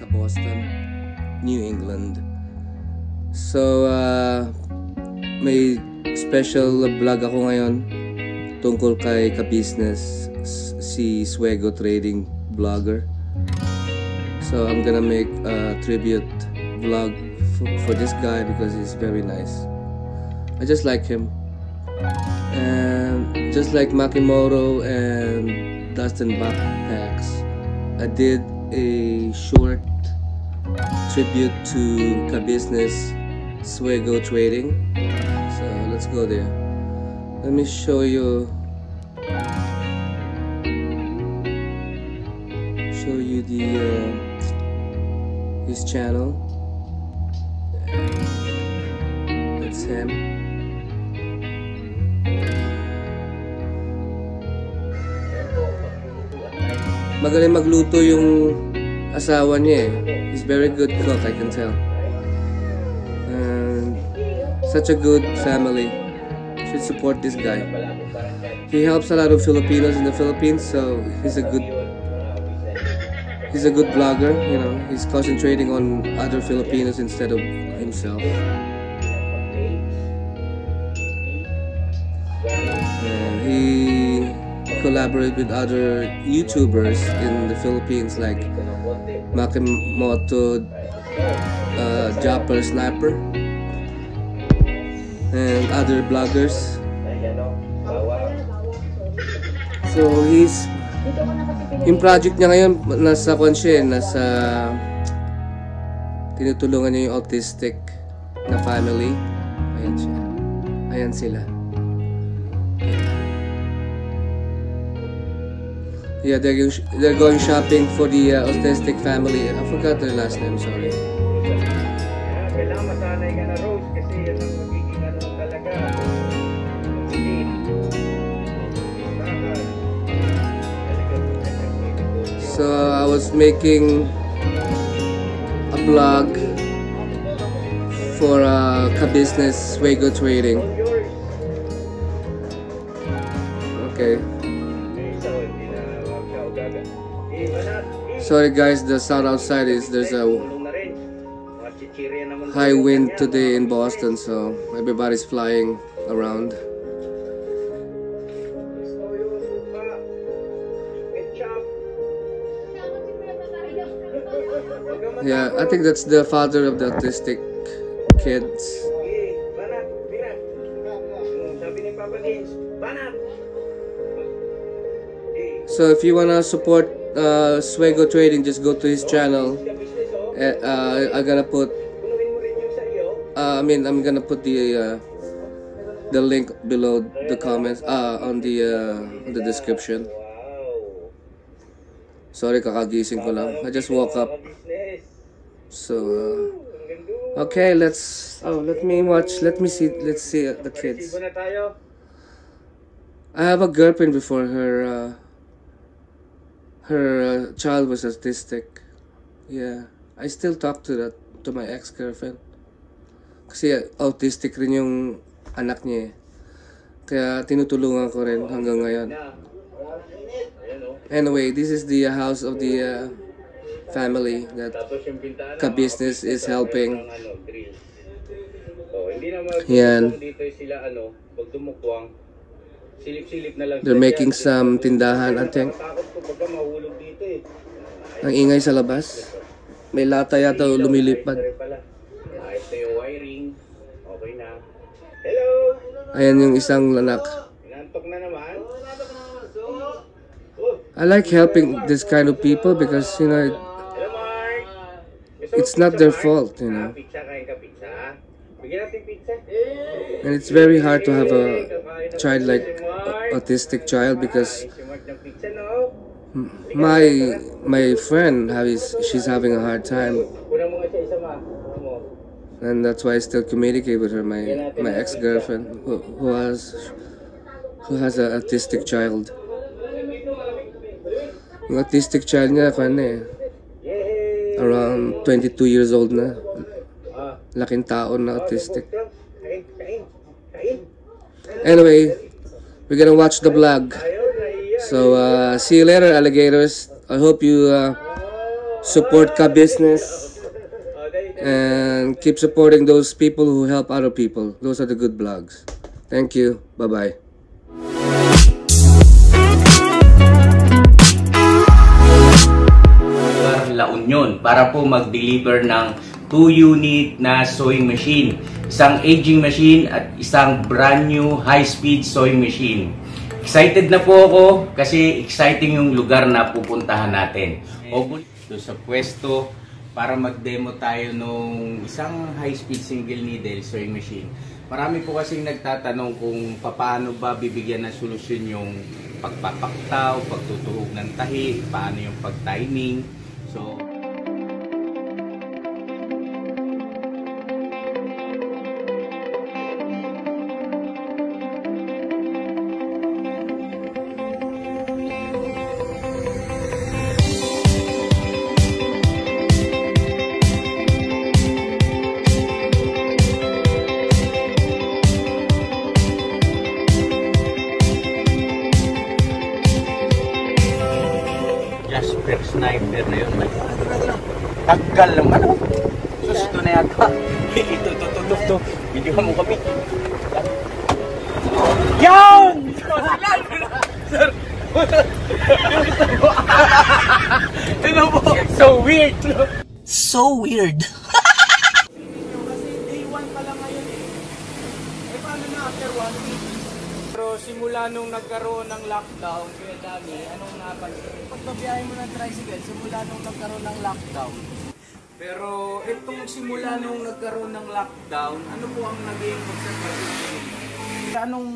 sa Boston, New England. So, may special vlog ako ngayon tungkol kay ka-business, si Swego Trading Vlogger. So, I'm gonna make a tribute vlog for this guy because he's very nice. I just like him. And just like Makimoto and Dustin Backpacks, I did a short tribute to ka-business Swego Trading. So let's go there. Let me show you his channel. That's him. Magaling magluto yung asawa niya eh. He's very good cook, I can tell. And such a good family. Should support this guy. He helps a lot of Filipinos in the Philippines, so he's a good vlogger, you know. He's concentrating on other Filipinos instead of himself. And he collaborate with other YouTubers in the Philippines like Makimoto, Japper Sniper, and other bloggers. So yung project niya ngayon, nasa tinutulungan niya yung autistic na family. Ayan siya. Ayan sila. Yeah, they're going shopping for the autistic family. I forgot their last name, sorry. Kailangan masanay ka na, Rose, kasi yan ang magiging ano talaga. So I was making a blog for ka-business Swego Trading. Okay. Sorry guys, the sound outside there's a high wind today in Boston, so everybody's flying around. Yeah, I think that's the father of the autistic kids. So if you wanna support Swego Trading, just go to his channel. I'm gonna put I'm gonna put the link below the comments on the description. Sorry, kakagising ko lang. I just woke up. So okay, let's see the kids. I have a girlfriend before her child was autistic. Yeah, I still talk to my ex-girlfriend. Kasi autistic rin yung anak niya eh. Kaya tinutulungan ko rin hanggang ngayon. Anyway, this is the house of the family that ka-business is helping. Yan. They're making some tindahan, I think. Ang ingay sa labas. May lata yata lumilipad. Ayan yung isang lanak. I like helping this kind of people because, you know, it's not their fault, you know. And it's very hard to have a child like autistic child because my friend she's having a hard time, and that's why I still communicate with her, my ex-girlfriend who has an autistic child. Yung autistic child niya around 22 years old na. Laking taon na autistic. Anyway, we're gonna watch the vlog. So see you later, alligators. I hope you support ka business, and keep supporting those people who help other people. Those are the good vlogs. Thank you. Bye-bye. La Union para po mag-deliver ng 2 unit na sewing machine. Isang aging machine at isang brand new high-speed sewing machine. Excited na po ako kasi exciting yung lugar na pupuntahan natin. Doon sa pwesto para mag-demo tayo nung isang high-speed single needle sewing machine. Marami po kasing nagtatanong kung paano ba bibigyan ng solusyon yung pagpapaktaw, pagtutuhog ng tahi, paano yung pag-timing. So, Jasper Sniper na yun. Tagal naman ako. Susto na yata. Ito. Video mo kami. Yan! Sir! Tignan mo! So weird! So weird. Kasi day 1 pa lang ngayon eh. Eh paano na after 1 week? Pero simula nung nagkaroon ng lockdown, kaya dami, anong napansin? Pagbabiyahe mo ng tricycle, simula nung nagkaroon ng lockdown. Pero itong simula nung nagkaroon ng lockdown, ano po ang naging obserbasyon ninyo? Anong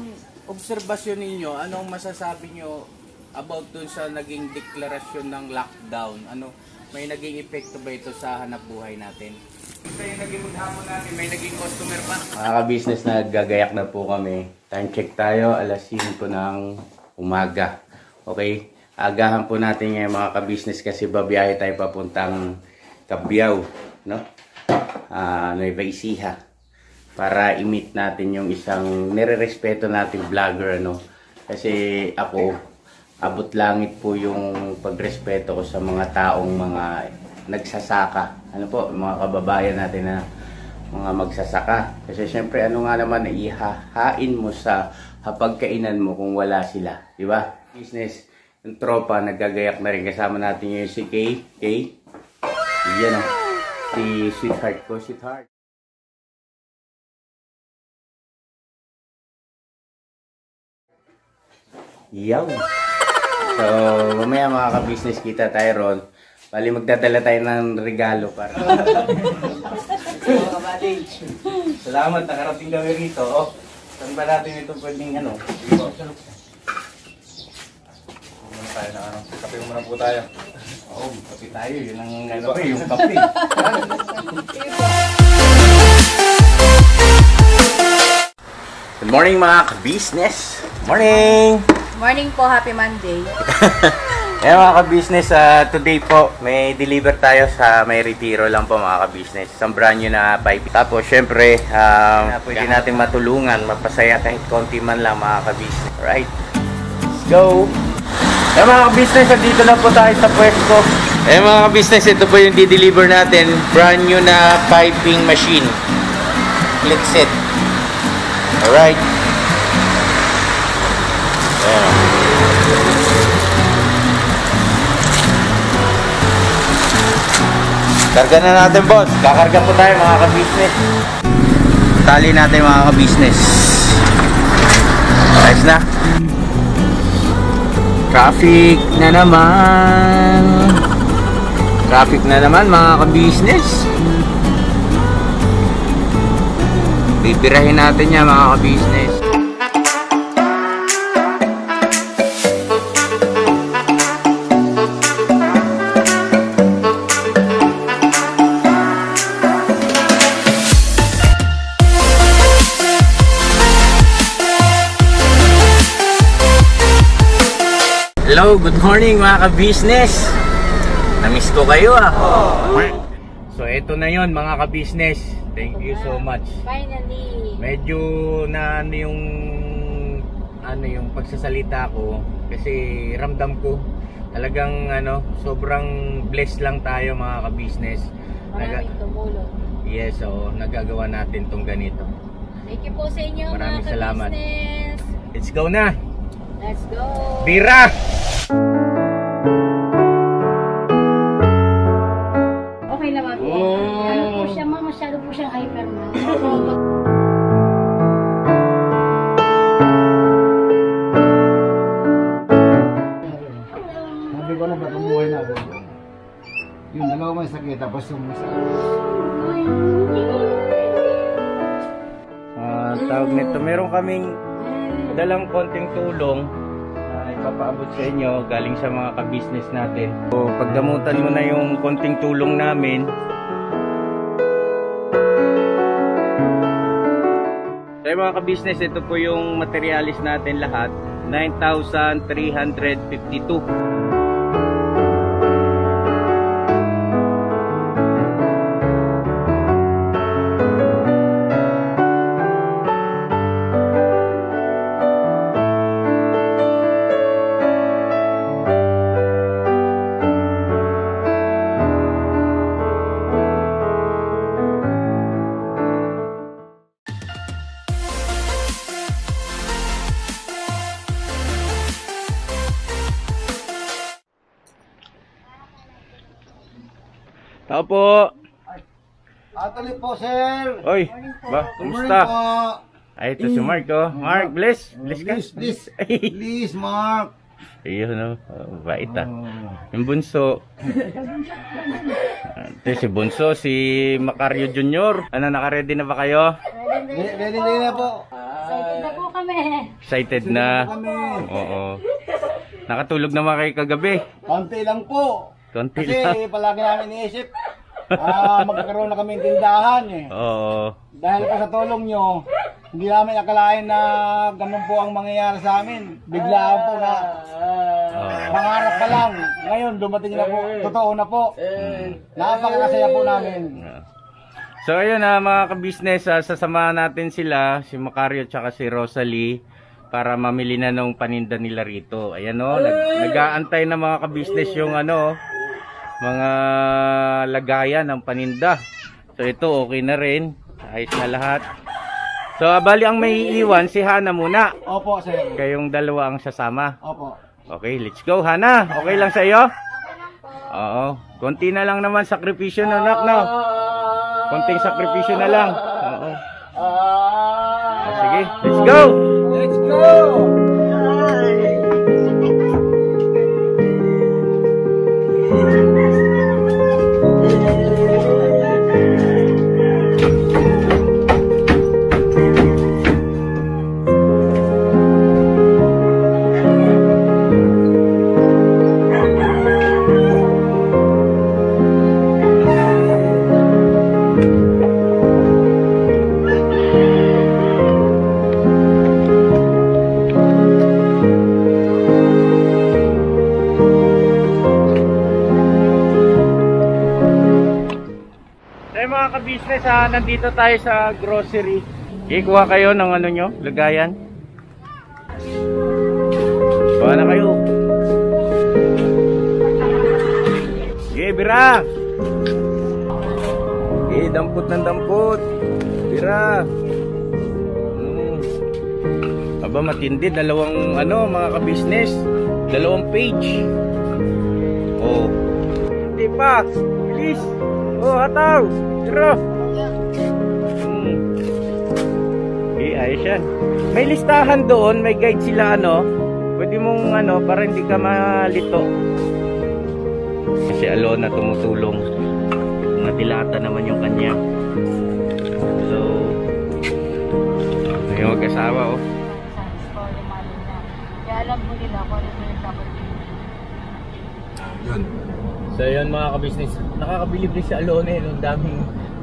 obserbasyon ninyo? Anong masasabi nyo about dun sa naging deklarasyon ng lockdown? Ano, may naging epekto ba ito sa hanap buhay natin? Ito yung naging maghapon natin, may naging customer pa. Mga ka-business, naggagayak na po kami. Time check tayo, alas 5 ng umaga. Okay? Agahan po natin ngayon mga ka-business kasi babiyahe tayo papuntang Cabiao, no? Nueva Ecija. Para i-meet natin yung isang nire-respeto nating vlogger, no? Kasi ako, abot langit po yung pagrespeto ko sa mga taong mga nagsasaka. Ano po, mga kababayan natin na mga magsasaka. Kasi syempre, ano nga naman, ihahain mo sa hapagkainan mo kung wala sila. Di ba? Business, yung tropa, naggagayak na rin. Kasama natin yung si Kay. Yan o. Si sweetheart ko, sweetheart. Yaw. So, mamaya mga ka-business kita tayo ron. Bali magdadala tayo ng regalo para. Salamat, nakarating kami rito. Oh, saan ba natin ito pwedeng ano? Muna tayo na ano? Kape muna po tayo. Oo, kape tayo. Yun ang ano pa yung kape. Good morning mga ka-business. Morning! Morning po, happy Monday. Eh mga ka-business, today po may deliver tayo sa may retiro lang po mga ka-business. Isang brand new na pipe. Tapos syempre, pwede natin matulungan, mapasaya kahit konti man lang mga ka-business. Alright, let's go! Eh mga ka-business, dito na po tayo sa pwesto. Eh mga ka-business, ito po yung di-deliver natin. Brand new na piping machine. Click set. Alright. Ayan. Karga na natin, boss. Kakarga po tayo mga ka-business. Tali natin mga ka-business. Ayos na. Traffic na naman. Traffic na naman mga ka-business. Bibirahin natin yan mga ka-business. Hello, good morning mga ka-business. Na-miss ko kayo ah. So eto na yon mga ka-business. Thank you so much. Finally. Medyo na ano yung ano yung pagsasalita ko kasi ramdam ko talagang sobrang blessed lang tayo mga ka-business. Maraming tumulong. Yes, so nagagawa natin tong ganito. Thank you po sa inyo Maraming mga salamat. ka-business. Let's go na! Let's go! Bira! Okay na ba? Ano po siya, ma'am? Masyado po siyang hyper, ma'am. Sabi ko na ba tumuhay na? Yung dalawa may sakit, tapos yung Tawag nito, meron kaming dalang konting tulong na ipapaabot sa inyo galing sa mga ka-business natin. So, pagdamutan mo na yung konting tulong namin. Sa mga ka-business, ito po yung materialis natin lahat. 9,352. Tao po. Atali po, sir. Oy, ba, kumusta? Po. Ay, ito si Mark, oh. Mark, bless. Bless ka. Please, Mark. Ayun, no. Bait, ah. Yung bunso. Ito si bunso, si Macario Jr. Ano, naka-ready na ba kayo? Ready na po. Excited na po kami. Excited na. Oo. Nakatulog naman kayo kagabi. Konti lang po. Konti lang. Kasi palagi namin iniisip, magkakaroon na kami ng tindahan eh. Oo. Dahil po sa tulong nyo, hindi namin akalain na ganun po ang mangyayari sa amin. Biglaan po na pangarap pa lang. Ngayon, dumating na po. Totoo na po. Napakasaya po namin. So ayun mga ka-business, sasamahan natin sila, si Macario at si Rosalie, para mamili na ng paninda nila rito. Ayan o, nag-aantay na mga ka-business yung mga lagayan ng paninda. So ito okay na rin, ayos na lahat. So bali ang may iwan si Hana muna. Opo, sir. Kayong dalawa ang sasama. Opo. Okay, let's go Hana. Okay lang sa iyo? Oo. Konti na lang naman sakripisyo na anak, no? Konting sakripisyo na lang. Oo. Sige, let's go! Let's go! Mga ka-business, nandito tayo sa grocery. Ikuha kayo ng ano nyo, lagayan. Kuha na kayo. Okay, bira. Okay, dampot ng dampot. Bira. Aba, matindi. Dalawang mga ka-business. Dalawang page. Oh. Hindi pa. Bilis. Oh, hataw. Tira. Ayos yan. May listahan doon, may guide sila pwede mong para hindi ka malito. Kasi Alona tumutulong. Nadilata naman yung kanya. So, may mag-asawa oh. Kaya alam mo nila kung ano yung dapat. Yun. So yun mga ka-business, nakakabilib din si Alona eh.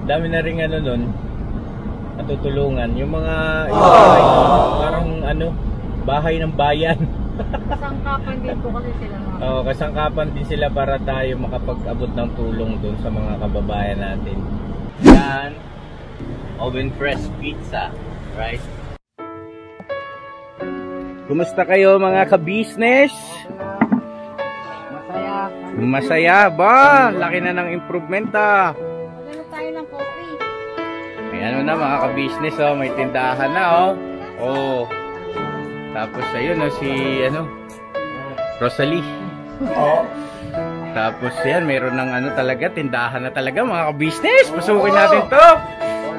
Dami na rin nun natutulungan. Yung mga parang bahay ng bayan. Kasangkapan din po kasi sila mga. Oo, kasangkapan din sila para tayo makapag-abot ng tulong dun sa mga kababayan natin. Yan, oven fresh pizza, right? Kumusta kayo mga ka-business? Masaya. Masaya ba? Laki na ng improvement ah. Ano tayo ng coffee? May ano na mga ka-business oh, may tindahan na oh. Oh. Tapos ayun oh, si ano, Rosalie. Oo. Tapos yan, mayroon ng ano talaga, tindahan na talaga mga ka-business. Pasukin natin to.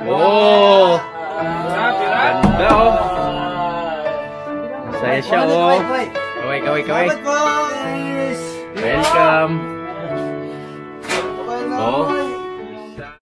Oh. Ganda oh. Masaya siya oh. Kaway, kaway, kaway. Welcome. Oh.